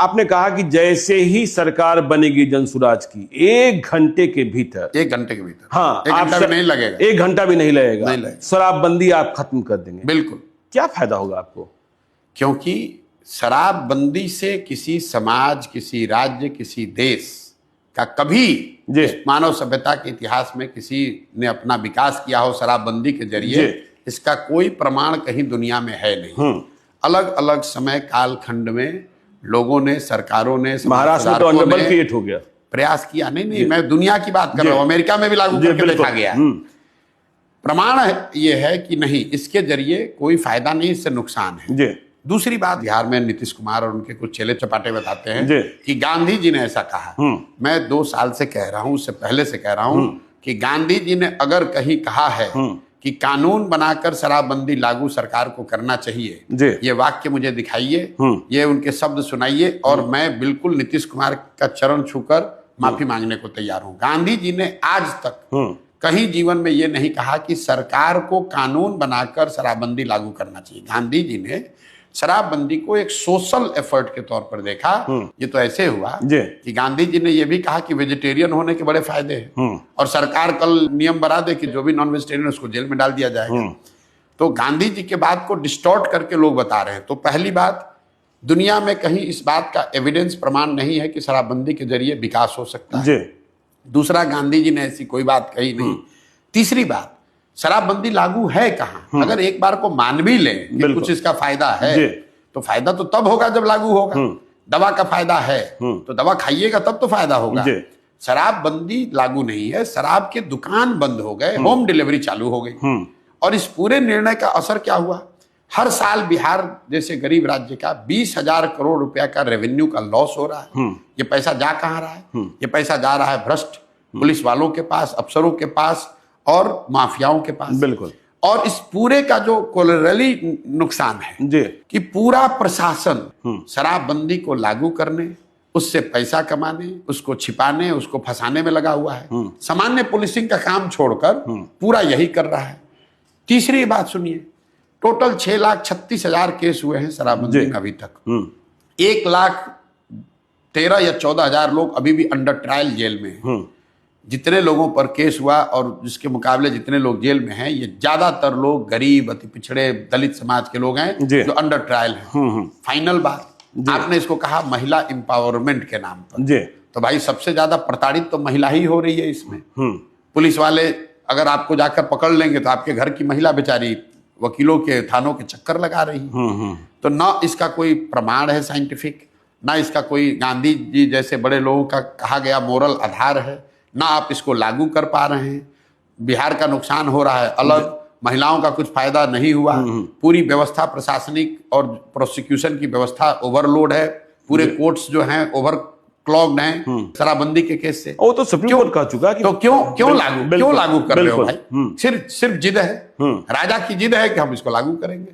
आपने कहा कि जैसे ही सरकार बनेगी जनसुराज की 1 घंटे के भीतर, 1 घंटे के भीतर, हाँ, 1 घंटा भी नहीं लगेगा, 1 घंटा भी नहीं लगेगा, नहीं लगेगा, शराबबंदी आप खत्म कर देंगे। बिल्कुल। क्या फायदा होगा आपको? क्योंकि शराबबंदी से किसी समाज, किसी राज्य, किसी देश का कभी मानव सभ्यता के इतिहास में किसी ने अपना विकास किया हो शराबबंदी के जरिए, इसका कोई प्रमाण कहीं दुनिया में है नहीं। अलग अलग समय कालखंड में लोगों ने, सरकारों ने, महाराष्ट्र में तो अनडबल क्रिएट हो गया, प्रयास किया। नहीं, मैं दुनिया की बात कर रहा हूं, अमेरिका में भी लागू करके देखा गया। प्रमाण ये है कि नहीं, इसके जरिए कोई फायदा नहीं, इससे नुकसान है। दूसरी बात, बिहार में नीतीश कुमार और उनके कुछ चेले चपाटे बताते हैं कि गांधी जी ने ऐसा कहा। मैं 2 साल से कह रहा हूं, उससे पहले से कह रहा हूं कि गांधी जी ने अगर कहीं कहा है कि कानून बनाकर शराबबंदी लागू सरकार को करना चाहिए, ये वाक्य मुझे दिखाइए, ये उनके शब्द सुनाइए, और मैं बिल्कुल नीतीश कुमार का चरण छूकर माफी मांगने को तैयार हूं। गांधी जी ने आज तक कहीं जीवन में ये नहीं कहा कि सरकार को कानून बनाकर शराबबंदी लागू करना चाहिए। गांधी जी ने शराबबंदी को एक सोशल एफर्ट के तौर पर देखा। ये तो ऐसे हुआ कि गांधी जी ने यह भी कहा कि वेजिटेरियन होने के बड़े फायदे हैं, और सरकार कल नियम बना दे कि जो भी नॉन वेजिटेरियन उसको जेल में डाल दिया जाएगा। तो गांधी जी के बात को डिस्टॉर्ट करके लोग बता रहे हैं। तो पहली बात, दुनिया में कहीं इस बात का एविडेंस, प्रमाण नहीं है कि शराबबंदी के जरिए विकास हो सकता है। दूसरा, गांधी जी ने ऐसी कोई बात कही नहीं। तीसरी बात, शराबबंदी लागू है कहां? अगर एक बार को मान भी ले कि कुछ इसका फायदा है, तो फायदा तो तब होगा जब लागू होगा। दवा का फायदा है तो दवा खाइएगा तब तो फायदा होगा। शराबबंदी लागू नहीं है, शराब के दुकान बंद हो गए, होम डिलीवरी चालू हो गई। और इस पूरे निर्णय का असर क्या हुआ? हर साल बिहार जैसे गरीब राज्य का 20,000 करोड़ रुपया का रेवेन्यू का लॉस हो रहा है। ये पैसा जा कहां रहा है? ये पैसा जा रहा है भ्रष्ट पुलिस वालों के पास, अफसरों के पास और माफियाओं के पास। बिल्कुल। और इस पूरे का जो कोलैटरली नुकसान है कि पूरा प्रशासन शराबबंदी को लागू करने, उससे पैसा कमाने, उसको छिपाने, उसको फंसाने में लगा हुआ है। सामान्य पुलिसिंग का काम छोड़कर पूरा यही कर रहा है। तीसरी बात सुनिए, टोटल 6,36,000 केस हुए हैं शराबबंदी में अभी तक। 1,13,000 या 14,000 लोग अभी भी अंडर ट्रायल जेल में हैं। जितने लोगों पर केस हुआ और जिसके मुकाबले जितने लोग जेल में हैं, ये ज्यादातर लोग गरीब, अति पिछड़े, दलित समाज के लोग हैं जो अंडर ट्रायल हैं। फाइनल बात, आपने इसको कहा महिला एम्पावरमेंट के नाम पर, तो भाई सबसे ज्यादा प्रताड़ित तो महिला ही हो रही है इसमें। पुलिस वाले अगर आपको जाकर पकड़ लेंगे तो आपके घर की महिला बेचारी वकीलों के, थानों के चक्कर लगा रही है। तो ना इसका कोई प्रमाण है साइंटिफिक, ना इसका कोई गांधी जी जैसे बड़े लोगों का कहा गया मोरल आधार है, ना आप इसको लागू कर पा रहे हैं। बिहार का नुकसान हो रहा है अलग, महिलाओं का कुछ फायदा नहीं हुआ। पूरी व्यवस्था, प्रशासनिक और प्रोसिक्यूशन की व्यवस्था ओवरलोड है। पूरे कोर्ट्स जो हैं ओवर क्लॉग्ड हैं शराबबंदी के केस से। वो तो सुप्रीम कोर्ट कह चुका कि तो क्यों लागू कर रहे हो भाई? सिर्फ जिद है, राजा की जिद है कि हम इसको लागू करेंगे।